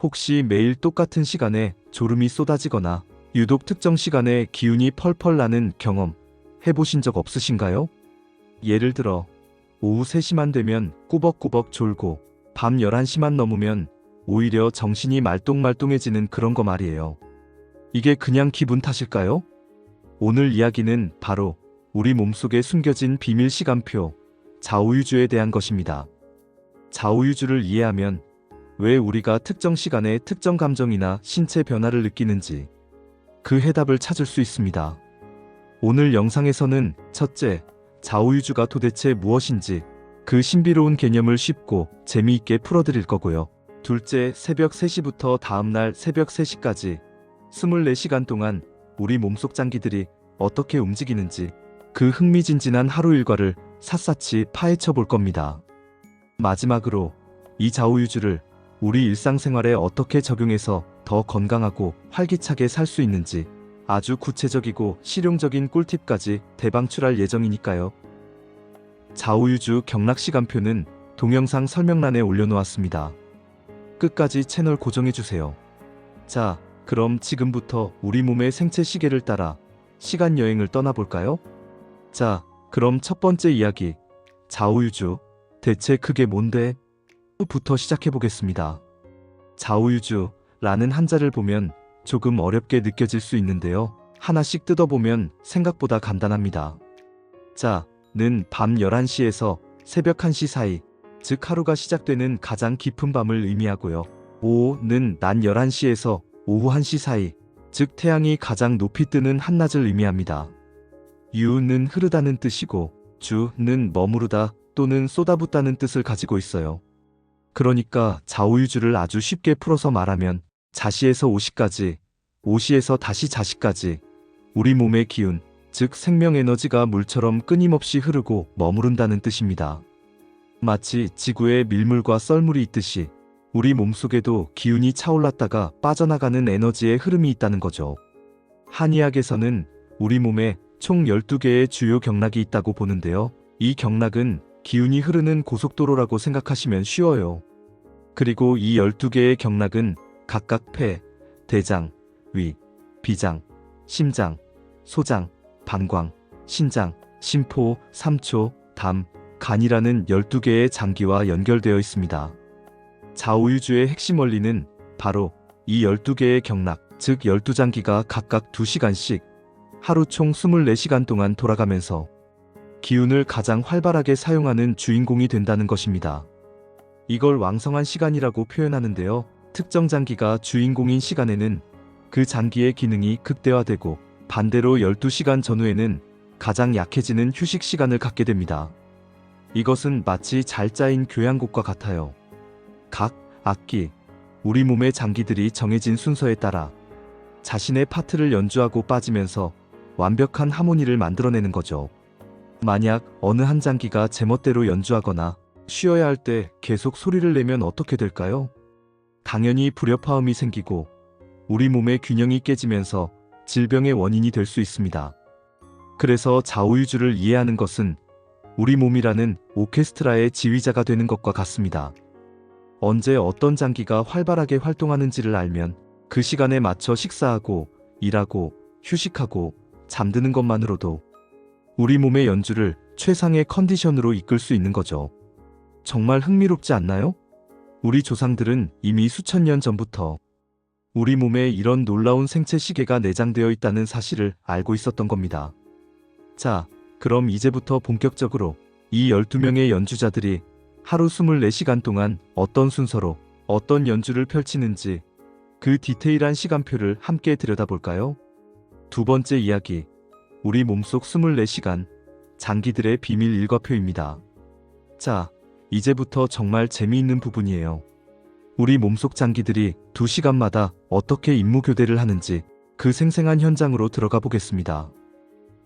혹시 매일 똑같은 시간에 졸음이 쏟아지거나 유독 특정 시간에 기운이 펄펄 나는 경험 해보신 적 없으신가요? 예를 들어 오후 3시만 되면 꾸벅꾸벅 졸고 밤 11시만 넘으면 오히려 정신이 말똥말똥해지는 그런 거 말이에요. 이게 그냥 기분 탓일까요? 오늘 이야기는 바로 우리 몸속에 숨겨진 비밀 시간표, 좌우유주에 대한 것입니다. 좌우유주를 이해하면 왜 우리가 특정 시간에 특정 감정이나 신체 변화를 느끼는지 그 해답을 찾을 수 있습니다. 오늘 영상에서는 첫째, 좌우유주가 도대체 무엇인지 그 신비로운 개념을 쉽고 재미있게 풀어드릴 거고요. 둘째, 새벽 3시부터 다음날 새벽 3시까지 24시간 동안 우리 몸속 장기들이 어떻게 움직이는지 그 흥미진진한 하루 일과를 샅샅이 파헤쳐 볼 겁니다. 마지막으로 이 좌우유주를 우리 일상생활에 어떻게 적용해서 더 건강하고 활기차게 살 수 있는지 아주 구체적이고 실용적인 꿀팁까지 대방출할 예정이니까요. 좌우유주 경락시간표는 동영상 설명란에 올려놓았습니다. 끝까지 채널 고정해주세요. 자, 그럼 지금부터 우리 몸의 생체 시계를 따라 시간 여행을 떠나볼까요? 자, 그럼 첫 번째 이야기, 좌우유주, 대체 그게 뭔데? 부터 시작해보겠습니다. 좌우유주라는 한자를 보면 조금 어렵게 느껴질 수 있는데요. 하나씩 뜯어보면 생각보다 간단합니다. 자는 밤 11시에서 새벽 1시 사이, 즉 하루가 시작되는 가장 깊은 밤을 의미하고요. 오는 낮 11시에서 오후 1시 사이, 즉 태양이 가장 높이 뜨는 한낮을 의미합니다. 유는 흐르다는 뜻이고 주는 머무르다 또는 쏟아붓다는 뜻을 가지고 있어요. 그러니까 좌우유주를 아주 쉽게 풀어서 말하면 자시에서 오시까지, 오시에서 다시 자시까지 우리 몸의 기운, 즉 생명에너지가 물처럼 끊임없이 흐르고 머무른다는 뜻입니다. 마치 지구에 밀물과 썰물이 있듯이 우리 몸속에도 기운이 차올랐다가 빠져나가는 에너지의 흐름이 있다는 거죠. 한의학에서는 우리 몸에 총 12개의 주요 경락이 있다고 보는데요. 이 경락은 기운이 흐르는 고속도로라고 생각하시면 쉬워요. 그리고 이 12개의 경락은 각각 폐, 대장, 위, 비장, 심장, 소장, 방광, 신장, 심포, 삼초, 담, 간이라는 12개의 장기와 연결되어 있습니다. 좌우유주의 핵심 원리는 바로 이 12개의 경락, 즉 12장기가 각각 2시간씩 하루 총 24시간 동안 돌아가면서 기운을 가장 활발하게 사용하는 주인공이 된다는 것입니다. 이걸 왕성한 시간이라고 표현하는데요. 특정 장기가 주인공인 시간에는 그 장기의 기능이 극대화되고 반대로 12시간 전후에는 가장 약해지는 휴식 시간을 갖게 됩니다. 이것은 마치 잘 짜인 교향곡과 같아요. 각 악기, 우리 몸의 장기들이 정해진 순서에 따라 자신의 파트를 연주하고 빠지면서 완벽한 하모니를 만들어내는 거죠. 만약 어느 한 장기가 제멋대로 연주하거나 쉬어야 할 때 계속 소리를 내면 어떻게 될까요? 당연히 불협화음이 생기고 우리 몸의 균형이 깨지면서 질병의 원인이 될 수 있습니다. 그래서 좌우유주를 이해하는 것은 우리 몸이라는 오케스트라의 지휘자가 되는 것과 같습니다. 언제 어떤 장기가 활발하게 활동하는지를 알면 그 시간에 맞춰 식사하고 일하고 휴식하고 잠드는 것만으로도 우리 몸의 연주를 최상의 컨디션으로 이끌 수 있는 거죠. 정말 흥미롭지 않나요? 우리 조상들은 이미 수천 년 전부터 우리 몸에 이런 놀라운 생체 시계가 내장되어 있다는 사실을 알고 있었던 겁니다. 자, 그럼 이제부터 본격적으로 이 12명의 연주자들이 하루 24시간 동안 어떤 순서로 어떤 연주를 펼치는지 그 디테일한 시간표를 함께 들여다볼까요? 두 번째 이야기, 우리 몸속 24시간 장기들의 비밀 일과표입니다. 자, 이제부터 정말 재미있는 부분이에요. 우리 몸속 장기들이 2시간마다 어떻게 임무교대를 하는지 그 생생한 현장으로 들어가 보겠습니다.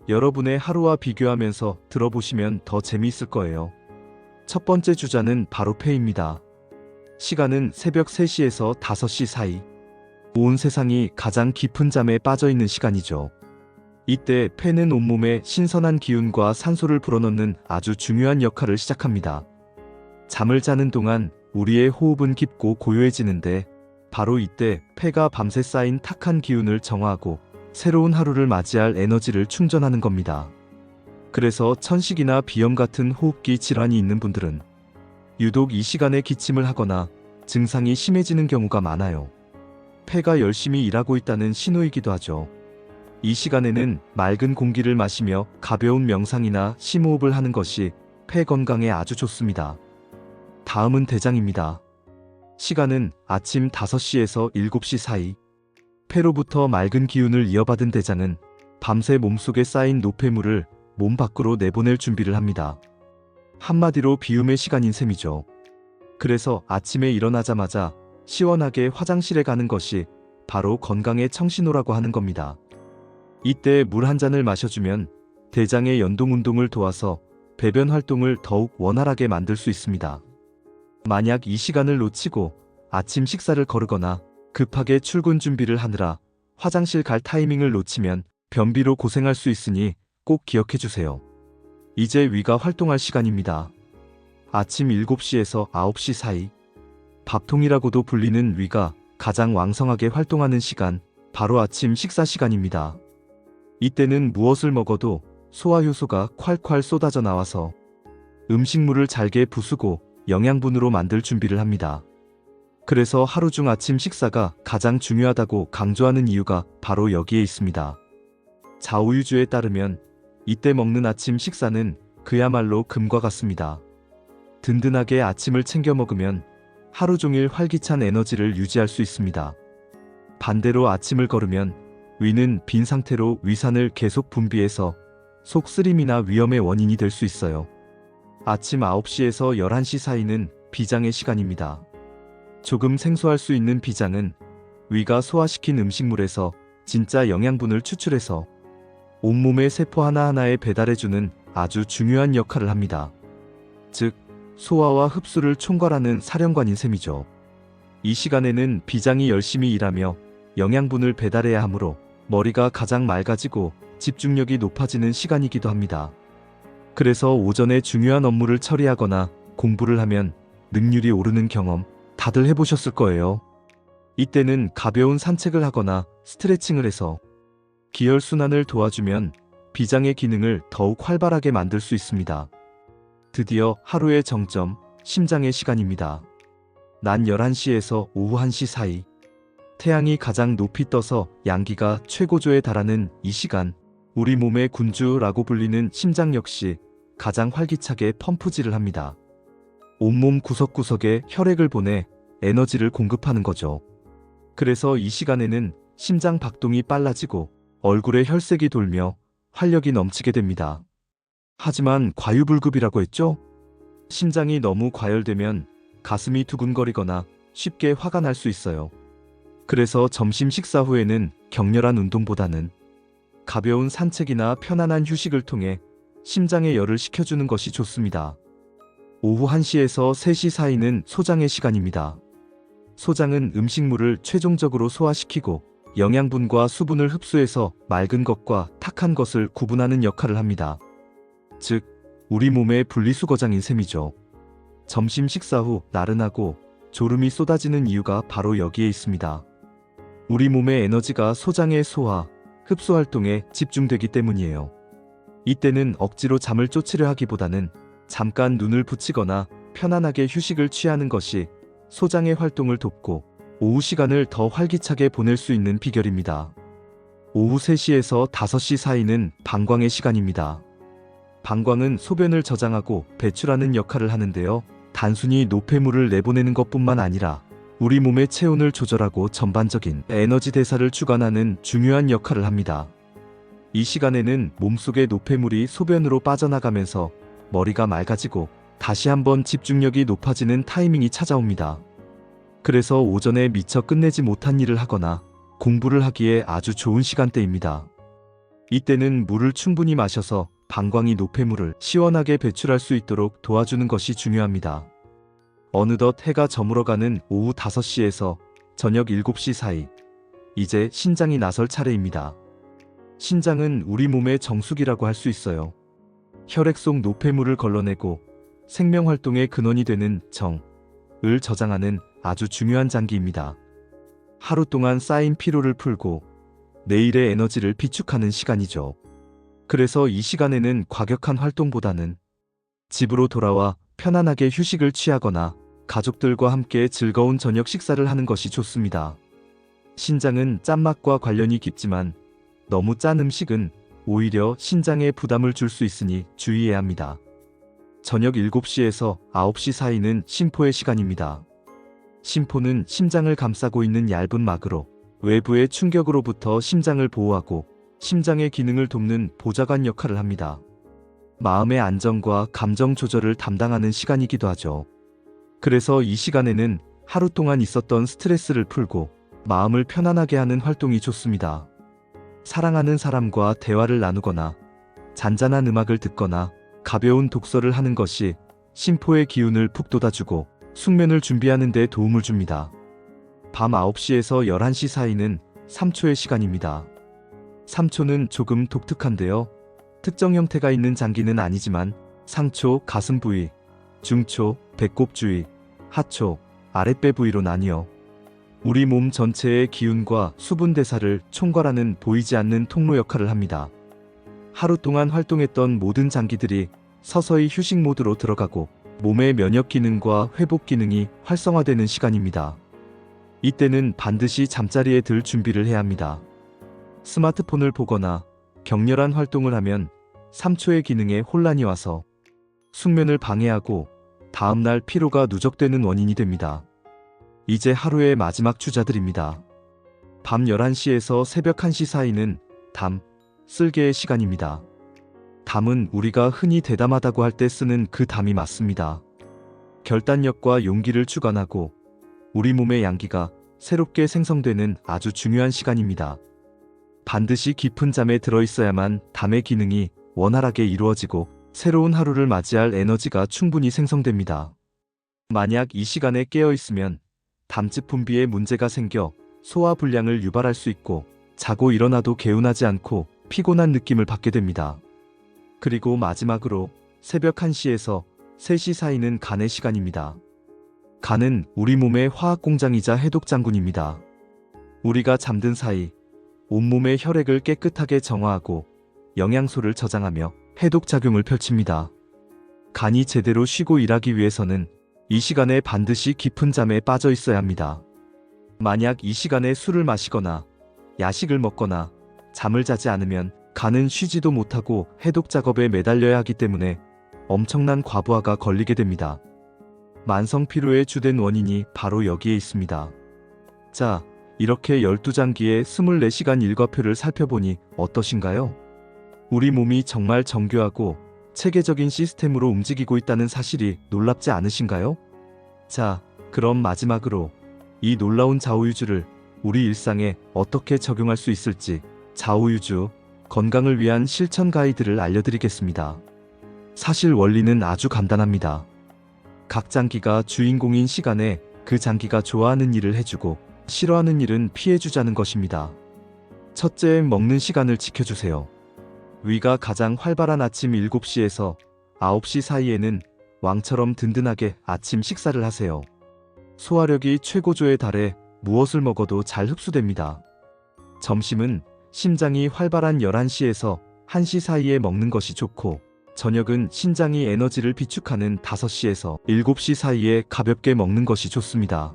여러분의 하루와 비교하면서 들어보시면 더 재미있을 거예요. 첫 번째 주자는 바로 폐입니다. 시간은 새벽 3시에서 5시 사이. 온 세상이 가장 깊은 잠에 빠져있는 시간이죠. 이때 폐는 온몸에 신선한 기운과 산소를 불어넣는 아주 중요한 역할을 시작합니다. 잠을 자는 동안 우리의 호흡은 깊고 고요해지는데 바로 이때 폐가 밤새 쌓인 탁한 기운을 정화하고 새로운 하루를 맞이할 에너지를 충전하는 겁니다. 그래서 천식이나 비염 같은 호흡기 질환이 있는 분들은 유독 이 시간에 기침을 하거나 증상이 심해지는 경우가 많아요. 폐가 열심히 일하고 있다는 신호이기도 하죠. 이 시간에는 맑은 공기를 마시며 가벼운 명상이나 심호흡을 하는 것이 폐 건강에 아주 좋습니다. 다음은 대장입니다. 시간은 아침 5시에서 7시 사이. 폐로부터 맑은 기운을 이어받은 대장은 밤새 몸속에 쌓인 노폐물을 몸 밖으로 내보낼 준비를 합니다. 한마디로 비움의 시간인 셈이죠. 그래서 아침에 일어나자마자 시원하게 화장실에 가는 것이 바로 건강의 청신호라고 하는 겁니다. 이때 물 한 잔을 마셔주면 대장의 연동 운동을 도와서 배변 활동을 더욱 원활하게 만들 수 있습니다. 만약 이 시간을 놓치고 아침 식사를 거르거나 급하게 출근 준비를 하느라 화장실 갈 타이밍을 놓치면 변비로 고생할 수 있으니 꼭 기억해 주세요. 이제 위가 활동할 시간입니다. 아침 7시에서 9시 사이. 밥통이라고도 불리는 위가 가장 왕성하게 활동하는 시간, 바로 아침 식사 시간입니다. 이때는 무엇을 먹어도 소화효소가 콸콸 쏟아져 나와서 음식물을 잘게 부수고 영양분으로 만들 준비를 합니다. 그래서 하루 중 아침 식사가 가장 중요하다고 강조하는 이유가 바로 여기에 있습니다. 자오유주에 따르면 이때 먹는 아침 식사는 그야말로 금과 같습니다. 든든하게 아침을 챙겨 먹으면 하루 종일 활기찬 에너지를 유지할 수 있습니다. 반대로 아침을 거르면 위는 빈 상태로 위산을 계속 분비해서 속 쓰림이나 위염의 원인이 될 수 있어요. 아침 9시에서 11시 사이는 비장의 시간입니다. 조금 생소할 수 있는 비장은 위가 소화시킨 음식물에서 진짜 영양분을 추출해서 온몸의 세포 하나하나에 배달해주는 아주 중요한 역할을 합니다. 즉, 소화와 흡수를 총괄하는 사령관인 셈이죠. 이 시간에는 비장이 열심히 일하며 영양분을 배달해야 하므로 머리가 가장 맑아지고 집중력이 높아지는 시간이기도 합니다. 그래서 오전에 중요한 업무를 처리하거나 공부를 하면 능률이 오르는 경험 다들 해보셨을 거예요. 이때는 가벼운 산책을 하거나 스트레칭을 해서 기혈순환을 도와주면 비장의 기능을 더욱 활발하게 만들 수 있습니다. 드디어 하루의 정점, 심장의 시간입니다. 낮 11시에서 오후 1시 사이. 태양이 가장 높이 떠서 양기가 최고조에 달하는 이 시간, 우리 몸의 군주라고 불리는 심장 역시 가장 활기차게 펌프질을 합니다. 온몸 구석구석에 혈액을 보내 에너지를 공급하는 거죠. 그래서 이 시간에는 심장 박동이 빨라지고 얼굴에 혈색이 돌며 활력이 넘치게 됩니다. 하지만 과유불급이라고 했죠? 심장이 너무 과열되면 가슴이 두근거리거나 쉽게 화가 날 수 있어요. 그래서 점심 식사 후에는 격렬한 운동보다는 가벼운 산책이나 편안한 휴식을 통해 심장의 열을 식혀주는 것이 좋습니다. 오후 1시에서 3시 사이는 소장의 시간입니다. 소장은 음식물을 최종적으로 소화시키고 영양분과 수분을 흡수해서 맑은 것과 탁한 것을 구분하는 역할을 합니다. 즉, 우리 몸의 분리수거장인 셈이죠. 점심 식사 후 나른하고 졸음이 쏟아지는 이유가 바로 여기에 있습니다. 우리 몸의 에너지가 소장의 소화, 흡수 활동에 집중되기 때문이에요. 이때는 억지로 잠을 쫓으려 하기보다는 잠깐 눈을 붙이거나 편안하게 휴식을 취하는 것이 소장의 활동을 돕고 오후 시간을 더 활기차게 보낼 수 있는 비결입니다. 오후 3시에서 5시 사이는 방광의 시간입니다. 방광은 소변을 저장하고 배출하는 역할을 하는데요. 단순히 노폐물을 내보내는 것뿐만 아니라 우리 몸의 체온을 조절하고 전반적인 에너지 대사를 주관하는 중요한 역할을 합니다. 이 시간에는 몸속의 노폐물이 소변으로 빠져나가면서 머리가 맑아지고 다시 한번 집중력이 높아지는 타이밍이 찾아옵니다. 그래서 오전에 미처 끝내지 못한 일을 하거나 공부를 하기에 아주 좋은 시간대입니다. 이때는 물을 충분히 마셔서 방광이 노폐물을 시원하게 배출할 수 있도록 도와주는 것이 중요합니다. 어느덧 해가 저물어가는 오후 5시에서 저녁 7시 사이. 이제 신장이 나설 차례입니다. 신장은 우리 몸의 정수기라고 할 수 있어요. 혈액 속 노폐물을 걸러내고 생명활동의 근원이 되는 정을 저장하는 아주 중요한 장기입니다. 하루 동안 쌓인 피로를 풀고 내일의 에너지를 비축하는 시간이죠. 그래서 이 시간에는 과격한 활동보다는 집으로 돌아와 편안하게 휴식을 취하거나 가족들과 함께 즐거운 저녁 식사를 하는 것이 좋습니다. 신장은 짠맛과 관련이 깊지만 너무 짠 음식은 오히려 신장에 부담을 줄 수 있으니 주의해야 합니다. 저녁 7시에서 9시 사이는 심포의 시간입니다. 심포는 심장을 감싸고 있는 얇은 막으로 외부의 충격으로부터 심장을 보호하고 심장의 기능을 돕는 보좌관 역할을 합니다. 마음의 안정과 감정 조절을 담당하는 시간이기도 하죠. 그래서 이 시간에는 하루 동안 있었던 스트레스를 풀고 마음을 편안하게 하는 활동이 좋습니다. 사랑하는 사람과 대화를 나누거나 잔잔한 음악을 듣거나 가벼운 독서를 하는 것이 심포의 기운을 푹 돋아주고 숙면을 준비하는 데 도움을 줍니다. 밤 9시에서 11시 사이는 3초의 시간입니다. 3초는 조금 독특한데요. 특정 형태가 있는 장기는 아니지만 상초, 가슴 부위, 중초, 배꼽 주위, 하초, 아랫배 부위로 나뉘어 우리 몸 전체의 기운과 수분 대사를 총괄하는 보이지 않는 통로 역할을 합니다. 하루 동안 활동했던 모든 장기들이 서서히 휴식 모드로 들어가고 몸의 면역 기능과 회복 기능이 활성화되는 시간입니다. 이때는 반드시 잠자리에 들 준비를 해야 합니다. 스마트폰을 보거나 격렬한 활동을 하면 3초의 기능에 혼란이 와서 숙면을 방해하고 다음날 피로가 누적되는 원인이 됩니다. 이제 하루의 마지막 주자들입니다. 밤 11시에서 새벽 1시 사이는 담, 쓸개의 시간입니다. 담은 우리가 흔히 대담하다고 할 때 쓰는 그 담이 맞습니다. 결단력과 용기를 주관하고 우리 몸의 양기가 새롭게 생성되는 아주 중요한 시간입니다. 반드시 깊은 잠에 들어있어야만 담의 기능이 원활하게 이루어지고 새로운 하루를 맞이할 에너지가 충분히 생성됩니다. 만약 이 시간에 깨어있으면 담즙 분비에 문제가 생겨 소화 불량을 유발할 수 있고 자고 일어나도 개운하지 않고 피곤한 느낌을 받게 됩니다. 그리고 마지막으로 새벽 1시에서 3시 사이는 간의 시간입니다. 간은 우리 몸의 화학 공장이자 해독 장군입니다. 우리가 잠든 사이 온몸의 혈액을 깨끗하게 정화하고 영양소를 저장하며 해독 작용을 펼칩니다. 간이 제대로 쉬고 일하기 위해서는 이 시간에 반드시 깊은 잠에 빠져 있어야 합니다. 만약 이 시간에 술을 마시거나 야식을 먹거나 잠을 자지 않으면 간은 쉬지도 못하고 해독 작업에 매달려야 하기 때문에 엄청난 과부하가 걸리게 됩니다. 만성 피로의 주된 원인이 바로 여기에 있습니다. 자, 이렇게 12장기의 24시간 일과표를 살펴보니 어떠신가요? 우리 몸이 정말 정교하고 체계적인 시스템으로 움직이고 있다는 사실이 놀랍지 않으신가요? 자, 그럼 마지막으로 이 놀라운 좌우유주를 우리 일상에 어떻게 적용할 수 있을지 좌우유주, 건강을 위한 실천 가이드를 알려드리겠습니다. 사실 원리는 아주 간단합니다. 각 장기가 주인공인 시간에 그 장기가 좋아하는 일을 해주고 싫어하는 일은 피해주자는 것입니다. 첫째, 먹는 시간을 지켜주세요. 위가 가장 활발한 아침 7시에서 9시 사이에는 왕처럼 든든하게 아침 식사를 하세요. 소화력이 최고조에 달해 무엇을 먹어도 잘 흡수됩니다. 점심은 심장이 활발한 11시에서 1시 사이에 먹는 것이 좋고, 저녁은 신장이 에너지를 비축하는 5시에서 7시 사이에 가볍게 먹는 것이 좋습니다.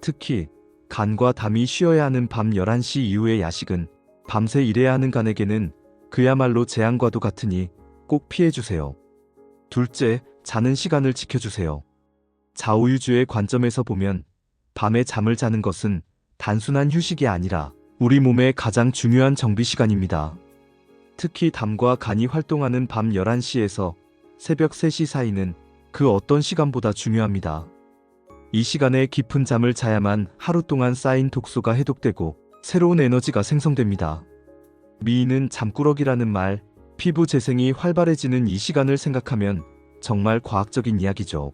특히 간과 담이 쉬어야 하는 밤 11시 이후의 야식은 밤새 일해야 하는 간에게는 그야말로 재앙과도 같으니 꼭 피해주세요. 둘째, 자는 시간을 지켜주세요. 좌우유주의 관점에서 보면 밤에 잠을 자는 것은 단순한 휴식이 아니라 우리 몸의 가장 중요한 정비 시간입니다. 특히 담과 간이 활동하는 밤 11시에서 새벽 3시 사이는 그 어떤 시간보다 중요합니다. 이 시간에 깊은 잠을 자야만 하루 동안 쌓인 독소가 해독되고 새로운 에너지가 생성됩니다. 미인은 잠꾸러기라는 말, 피부 재생이 활발해지는 이 시간을 생각하면 정말 과학적인 이야기죠.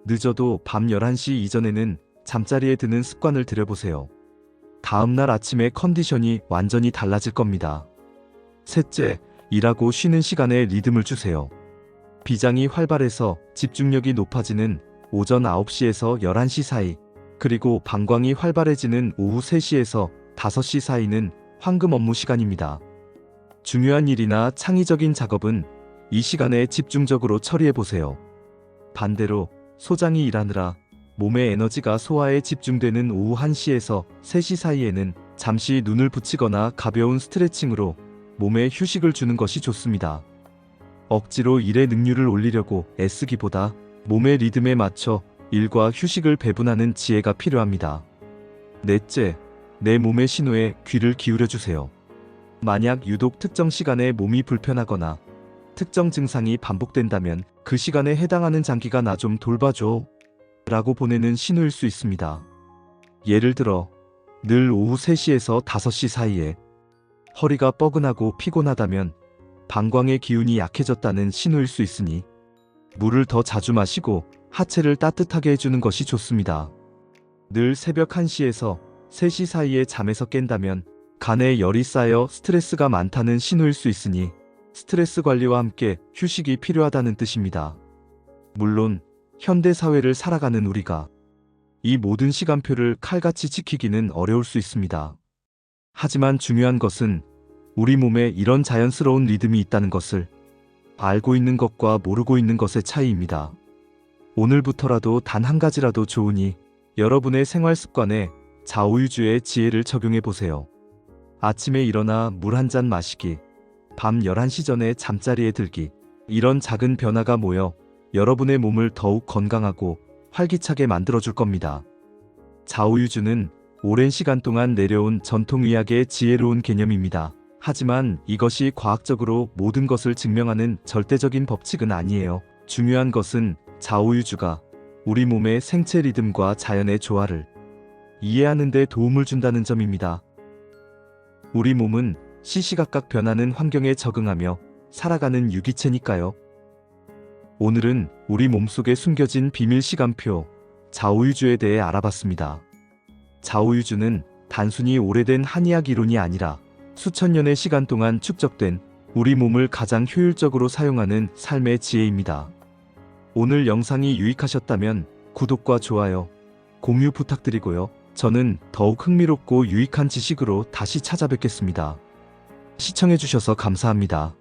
늦어도 밤 11시 이전에는 잠자리에 드는 습관을 들여보세요. 다음날 아침에 컨디션이 완전히 달라질 겁니다. 셋째, 일하고 쉬는 시간에 리듬을 주세요. 비장이 활발해서 집중력이 높아지는 오전 9시에서 11시 사이, 그리고 방광이 활발해지는 오후 3시에서 5시 사이는 황금 업무 시간입니다. 중요한 일이나 창의적인 작업은 이 시간에 집중적으로 처리해 보세요. 반대로 소장이 일하느라 몸의 에너지가 소화에 집중되는 오후 1시에서 3시 사이에는 잠시 눈을 붙이거나 가벼운 스트레칭으로 몸에 휴식을 주는 것이 좋습니다. 억지로 일의 능률을 올리려고 애쓰기보다 몸의 리듬에 맞춰 일과 휴식을 배분하는 지혜가 필요합니다. 넷째, 내 몸의 신호에 귀를 기울여 주세요. 만약 유독 특정 시간에 몸이 불편하거나 특정 증상이 반복된다면 그 시간에 해당하는 장기가 나 좀 돌봐줘 라고 보내는 신호일 수 있습니다. 예를 들어 늘 오후 3시에서 5시 사이에 허리가 뻐근하고 피곤하다면 방광의 기운이 약해졌다는 신호일 수 있으니 물을 더 자주 마시고 하체를 따뜻하게 해주는 것이 좋습니다. 늘 새벽 1시에서 3시 사이에 잠에서 깬다면 간에 열이 쌓여 스트레스가 많다는 신호일 수 있으니 스트레스 관리와 함께 휴식이 필요하다는 뜻입니다. 물론 현대 사회를 살아가는 우리가 이 모든 시간표를 칼같이 지키기는 어려울 수 있습니다. 하지만 중요한 것은 우리 몸에 이런 자연스러운 리듬이 있다는 것을 알고 있는 것과 모르고 있는 것의 차이입니다. 오늘부터라도 단 한 가지라도 좋으니 여러분의 생활 습관에 자오유주의 지혜를 적용해 보세요. 아침에 일어나 물 한 잔 마시기, 밤 11시 전에 잠자리에 들기, 이런 작은 변화가 모여 여러분의 몸을 더욱 건강하고 활기차게 만들어줄 겁니다. 자오유주는 오랜 시간 동안 내려온 전통의학의 지혜로운 개념입니다. 하지만 이것이 과학적으로 모든 것을 증명하는 절대적인 법칙은 아니에요. 중요한 것은 자오유주가 우리 몸의 생체 리듬과 자연의 조화를 이해하는 데 도움을 준다는 점입니다. 우리 몸은 시시각각 변하는 환경에 적응하며 살아가는 유기체니까요. 오늘은 우리 몸속에 숨겨진 비밀 시간표, 자오유주에 대해 알아봤습니다. 자오유주는 단순히 오래된 한의학 이론이 아니라 수천 년의 시간 동안 축적된 우리 몸을 가장 효율적으로 사용하는 삶의 지혜입니다. 오늘 영상이 유익하셨다면 구독과 좋아요, 공유 부탁드리고요. 저는 더욱 흥미롭고 유익한 지식으로 다시 찾아뵙겠습니다. 시청해주셔서 감사합니다.